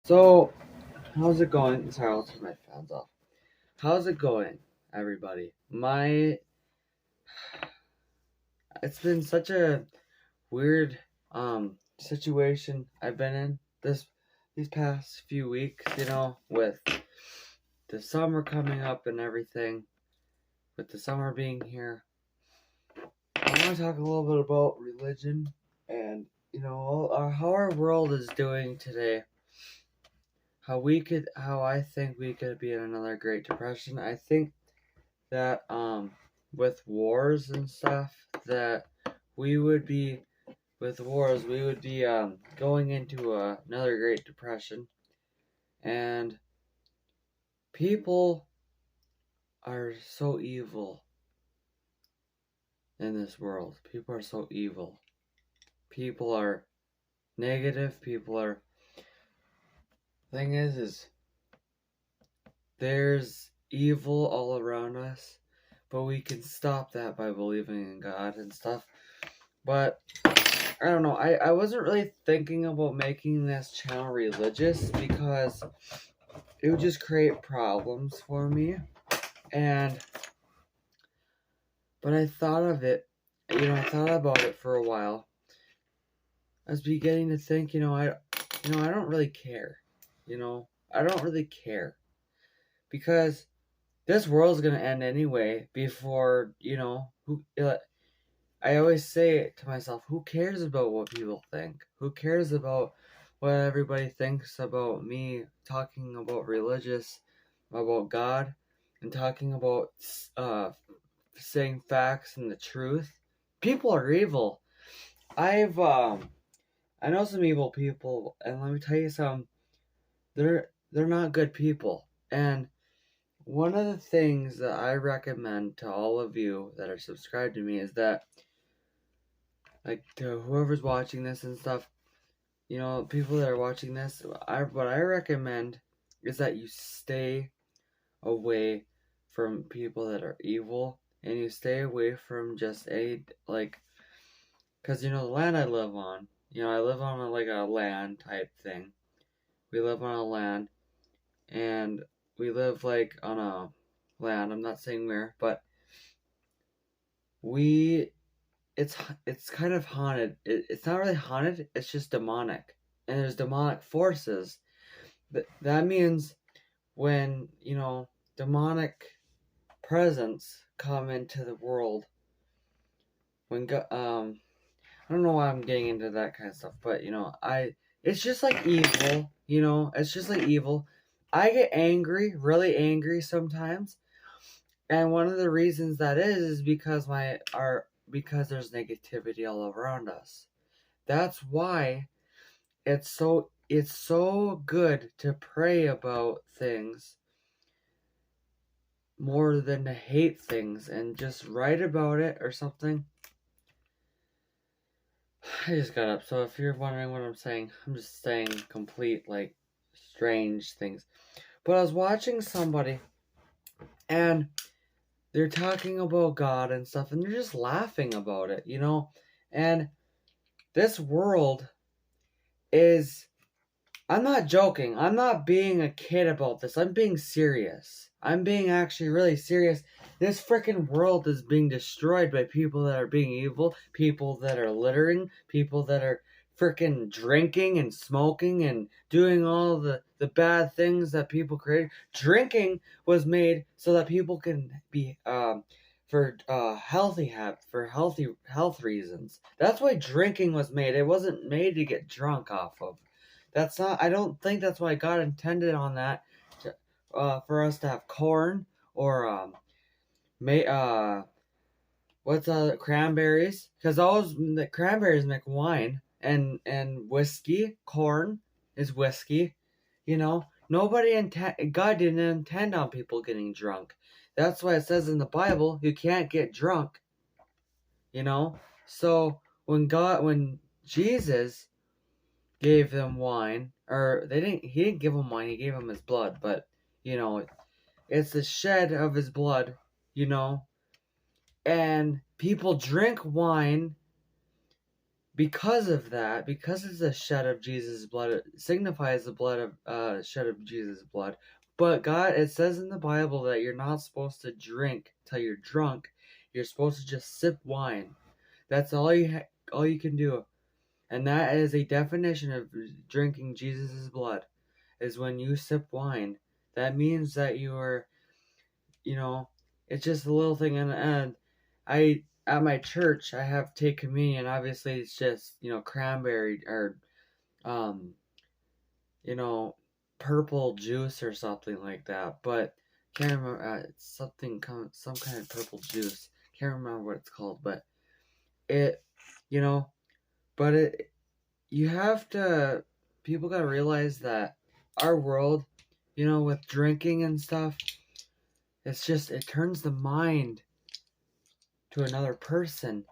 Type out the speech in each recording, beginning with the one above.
So, how's it going? Sorry, I'll turn my fans off. How's it going, everybody? It's been such a weird situation I've been in these past few weeks, with the summer coming up and everything, with the summer being here. I want to talk a little bit about religion and, how our world is doing today. How I think we could be in another Great Depression. I think that with wars and stuff that we would be going into another Great Depression, and people are so evil in this world. People are so evil. People are negative. People are. Thing is there's evil all around us, but we can stop that by believing in God and stuff. But I don't know. I wasn't really thinking about making this channel religious because it would just create problems for me. But I thought of it, I thought about it for a while. I was beginning to think, I don't really care. I don't really care because this world's gonna end anyway. I always say to myself, who cares about what people think? Who cares about what everybody thinks about me talking about about God, and talking about saying facts and the truth? People are evil. I know some evil people, and let me tell you some. They're not good people. And one of the things that I recommend to all of you that are subscribed to me is that, like, to whoever's watching this and stuff, people that are watching this, what I recommend is that you stay away from people that are evil, and you stay away from just because, the land I live on, I live on a land type thing. We live on a land, and we live on a land, I'm not saying where, but we it's kind of haunted. It's not really haunted, it's just demonic. And there's demonic forces. That means when, demonic presence come into the world, I don't know why I'm getting into that kind of stuff, but it's just like evil, it's just like evil. I get angry, really angry sometimes. And one of the reasons that is because because there's negativity all around us. That's why it's so good to pray about things more than to hate things and just write about it or something. I just got up, so if you're wondering what I'm saying, I'm just saying complete, strange things. But I was watching somebody, and they're talking about God and stuff, and they're just laughing about it, And this world is. I'm not joking. I'm not being a kid about this. I'm being serious. I'm being actually really serious. This freaking world is being destroyed by people that are being evil, people that are littering, people that are freaking drinking and smoking and doing all the bad things that people created. Drinking was made so that people can be for healthy health reasons. That's why drinking was made. It wasn't made to get drunk off of. That's not. I don't think that's why God intended on that, for us to have corn or what's cranberries, because the cranberries make wine, and whiskey. Corn is whiskey. God didn't intend on people getting drunk. That's why it says in the Bible you can't get drunk. So when Jesus gave them wine, or he didn't give them wine, he gave them his blood, but it's the shed of his blood, and people drink wine because of that, because it's a shed of Jesus' blood, it signifies the blood of shed of Jesus' blood. But God, it says in the Bible that you're not supposed to drink till you're drunk. You're supposed to just sip wine. That's all you can do, and that is a definition of drinking Jesus' blood. Is when you sip wine. That means that you are, it's just a little thing. And I at my church I have take communion. Obviously, it's just cranberry or um you know purple juice or something like that. But can't remember. It's some kind of purple juice. Can't remember what it's called. But it you know but it you have to people gotta realize that our world, with drinking and stuff, it turns the mind to another person.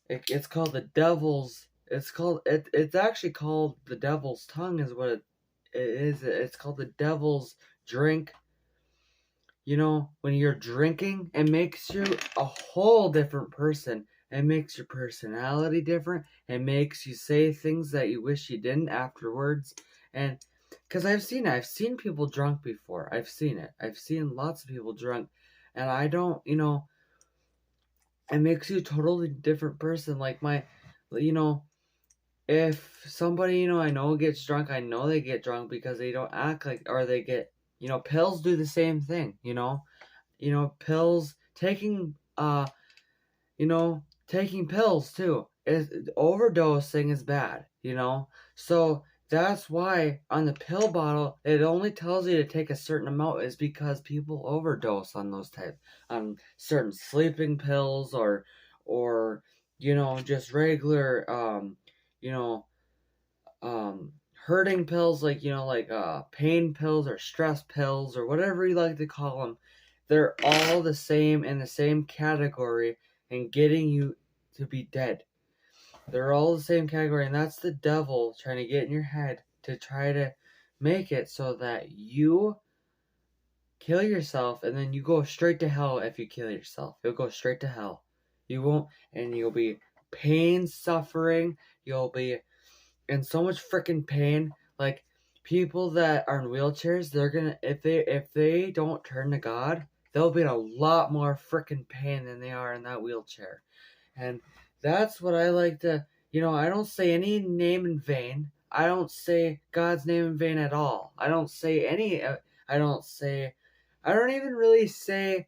It's called the devil's. It's actually called the devil's tongue, is what it is. It's called the devil's drink. When you're drinking, it makes you a whole different person. It makes your personality different. It makes you say things that you wish you didn't afterwards. And because I've seen people drunk before. I've seen it. I've seen lots of people drunk, and I don't. It makes you a totally different person. Like if somebody I know gets drunk, I know they get drunk because they don't act like, or they get, pills do the same thing. Pills, taking pills too. Overdosing is bad. So that's why on the pill bottle it only tells you to take a certain amount, is because people overdose on those type, on certain sleeping pills, or just regular you know hurting pills, like pain pills or stress pills or whatever you like to call them. They're all the same, in the same category, and getting you to be dead. They're all the same category, and that's the devil trying to get in your head to try to make it so that you kill yourself, and then you go straight to hell. If you kill yourself, you'll go straight to hell. You won't, and you'll be pain, suffering. You'll be in so much freaking pain. Like, people that are in wheelchairs, they're gonna, if they don't turn to God, they'll be in a lot more freaking pain than they are in that wheelchair. And that's what I like to, I don't say any name in vain. I don't say God's name in vain at all. I don't even really say,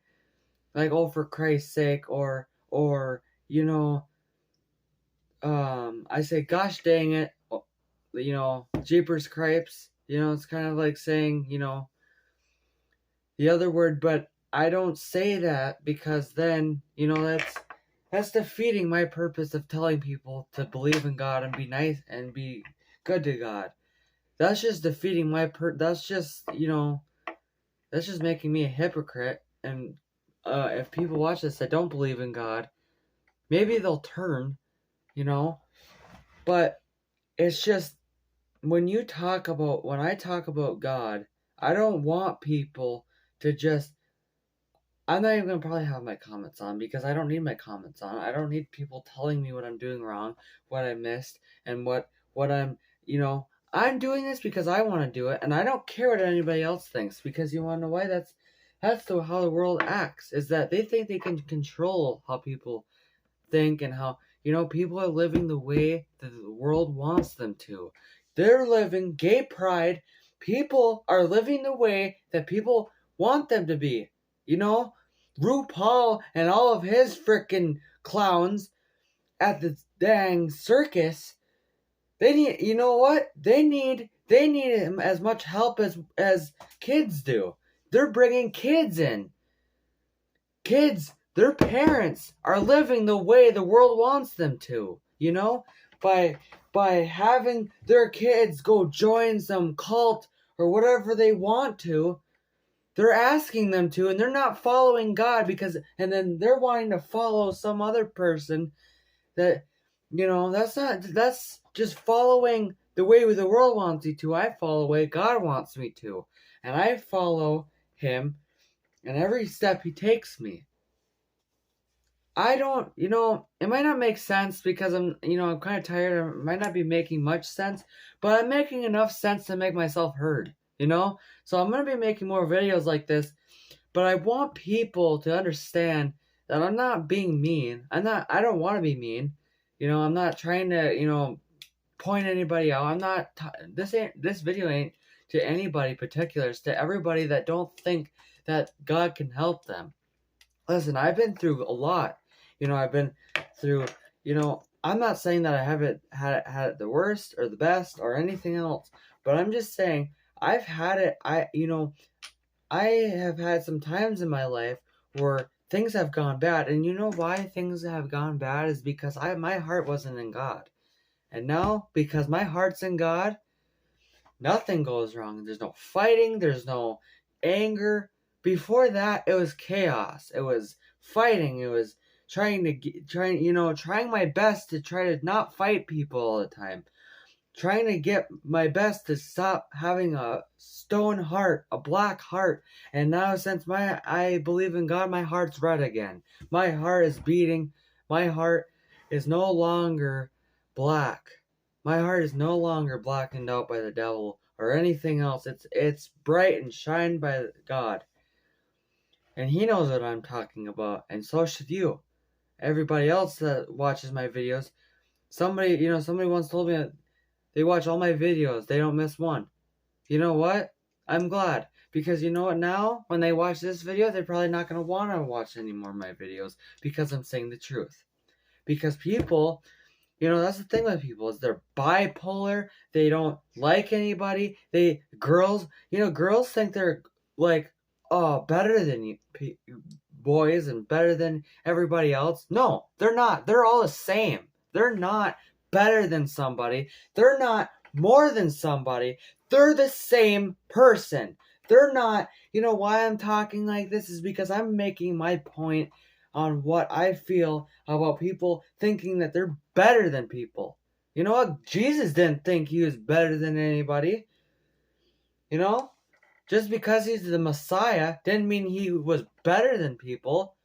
like, oh, for Christ's sake, or I say, gosh dang it, Jeepers Cripes. It's kind of like saying, the other word, but I don't say that, because then, that's defeating my purpose of telling people to believe in God and be nice and be good to God. That's just defeating that's just making me a hypocrite. And if people watch this that don't believe in God, maybe they'll turn, but it's just, when I talk about God, I don't want people to just, I'm not even going to probably have my comments on, because I don't need my comments on. I don't need people telling me what I'm doing wrong, what I missed, and what I'm doing this because I want to do it, and I don't care what anybody else thinks, because you want to know why? That's how the world acts, is that they think they can control how people think, and how, people are living the way that the world wants them to. They're living gay pride. People are living the way that people want them to be. RuPaul and all of his frickin' clowns at the dang circus, they need, They need him as much help as kids do. They're bringing kids in. Kids, their parents are living the way the world wants them to, by having their kids go join some cult or whatever they want to. They're asking them to, and they're not following God, and then they're wanting to follow some other person that, that's just following the way the world wants you to. I follow the way God wants me to, and I follow him in every step he takes me. I don't, it might not make sense because I'm kind of tired. It might not be making much sense, but I'm making enough sense to make myself heard, So I'm going to be making more videos like this, but I want people to understand that I'm not being mean. I don't want to be mean. I'm not trying to, point anybody out. This video ain't to anybody particular. It's to everybody that don't think that God can help them. Listen, I've been through a lot. I've been through, I'm not saying that I haven't had it the worst or the best or anything else, but I'm just saying I've had it. I have had some times in my life where things have gone bad, and you know why things have gone bad is because my heart wasn't in God. And now, because my heart's in God, nothing goes wrong. There's no fighting, there's no anger. Before that, it was chaos. It was fighting. It was trying my best to try to not fight people all the time. Trying to get my best to stop having a stone heart, a black heart. And now since I believe in God, my heart's red again. My heart is beating. My heart is no longer black. My heart is no longer blackened out by the devil or anything else. It's bright and shined by God. And he knows what I'm talking about, and so should you. Everybody else that watches my videos, somebody once told me that they watch all my videos, they don't miss one. You know what? I'm glad. Because you know what, now, when they watch this video, they're probably not going to want to watch any more of my videos because I'm saying the truth. Because people, that's the thing with people, is they're bipolar, they don't like anybody, girls think they're, like, better than you, boys, and better than everybody else. No, they're not. They're all the same. They're not better than somebody. They're not more than somebody. They're the same person. They're not, why I'm talking like this is because I'm making my point on what I feel about people thinking that they're better than people. You know what? Jesus didn't think he was better than anybody. Just because he's the Messiah didn't mean he was better than people.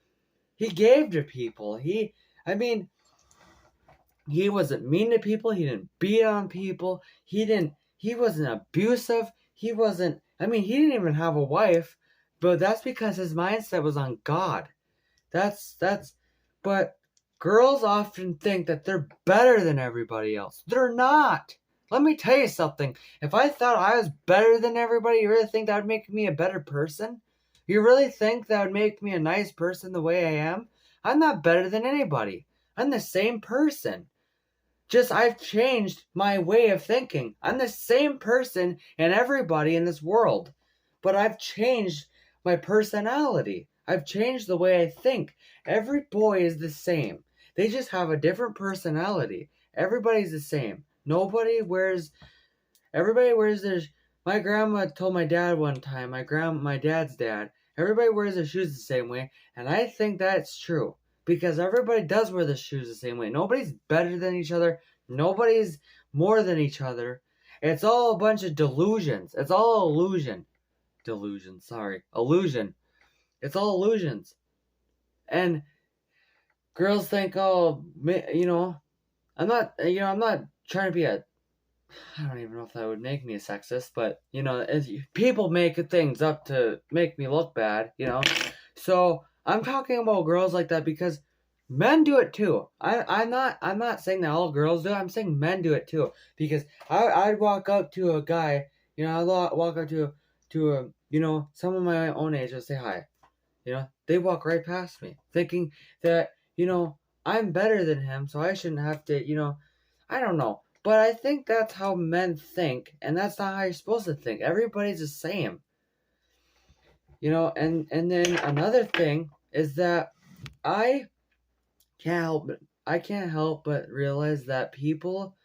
He gave to people. He wasn't mean to people. He didn't beat on people. He wasn't abusive. He didn't even have a wife, but that's because his mindset was on God. But girls often think that they're better than everybody else. They're not. Let me tell you something. If I thought I was better than everybody, you really think that would make me a better person? You really think that would make me a nice person the way I am? I'm not better than anybody. I'm the same person. Just I've changed my way of thinking. I'm the same person and everybody in this world. But I've changed my personality. I've changed the way I think. Every boy is the same. They just have a different personality. Everybody's the same. Everybody wears their, my grandma told my dad one time, my dad's dad, everybody wears their shoes the same way, and I think that's true. Because everybody does wear their shoes the same way. Nobody's better than each other. Nobody's more than each other. It's all a bunch of delusions. It's all illusion. Illusion. It's all illusions. And girls think, I'm not trying to be I don't even know if that would make me a sexist, but, people make things up to make me look bad, So, I'm talking about girls like that because men do it too. I'm not saying that all girls do it. I'm saying men do it too. Because I'd walk up to a guy, I'd walk up to someone my own age and say hi. They walk right past me, thinking that, I'm better than him, so I shouldn't have to, I don't know. But I think that's how men think, and that's not how you're supposed to think. Everybody's the same. And then another thing is that I can't help but realize that people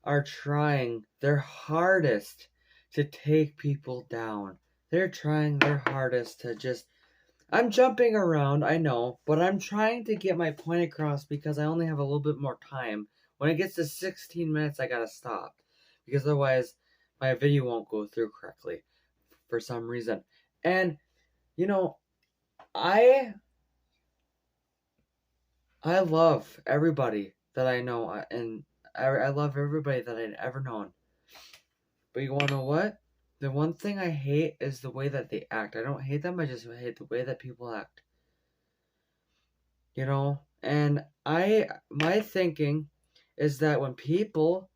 are trying their hardest to take people down. They're trying their hardest to just, I'm jumping around, I know, but I'm trying to get my point across because I only have a little bit more time. When it gets to 16 minutes, I gotta stop. Because otherwise, my video won't go through correctly for some reason. And, I I love everybody that I know, and I love everybody that I've ever known. But you want to know what? The one thing I hate is the way that they act. I don't hate them, I just hate the way that people act. You know? And my thinking is that when people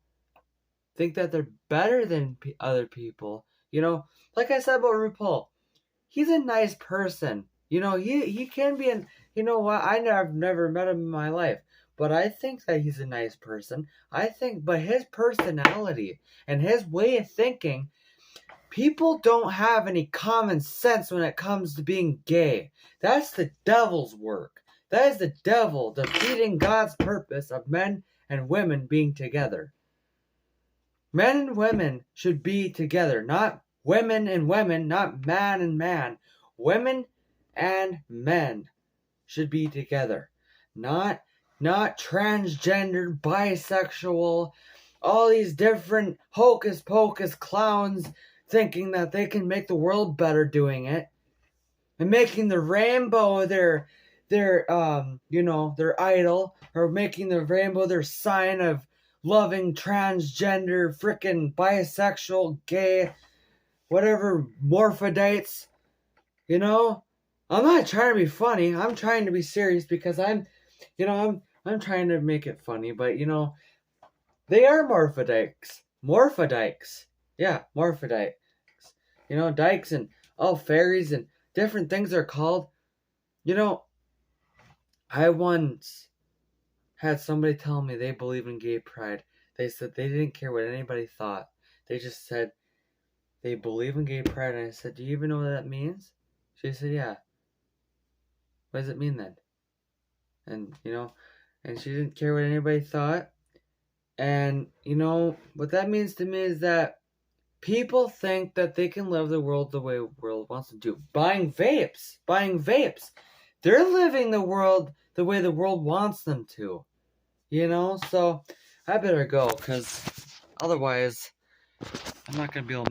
think that they're better than other people, like I said about RuPaul, he's a nice person. He can be an. You know what? I've never met him in my life, but I think that he's a nice person. But his personality and his way of thinking, people don't have any common sense when it comes to being gay. That's the devil's work. That is the devil defeating God's purpose of men and women being together. Men and women should be together, not women and women, not man and man. Women and men should be together. Not transgender, bisexual, all these different hocus pocus clowns thinking that they can make the world better doing it. And making the rainbow their idol, or making the rainbow their sign of loving transgender, frickin' bisexual, gay, whatever, morphodites. I'm not trying to be funny. I'm trying to be serious because I'm trying to make it funny, but they are morphodites. Morphodikes. Yeah, morphodikes. Dykes and all fairies and different things are called. I once had somebody tell me they believe in gay pride. They said they didn't care what anybody thought. They just said they believe in gay pride. And I said, do you even know what that means? She said, yeah. What does it mean then? And, and she didn't care what anybody thought. And, what that means to me is that people think that they can live the world the way the world wants them to. Buying vapes. They're living the world the way the world wants them to. So I better go, because otherwise I'm not going to be able to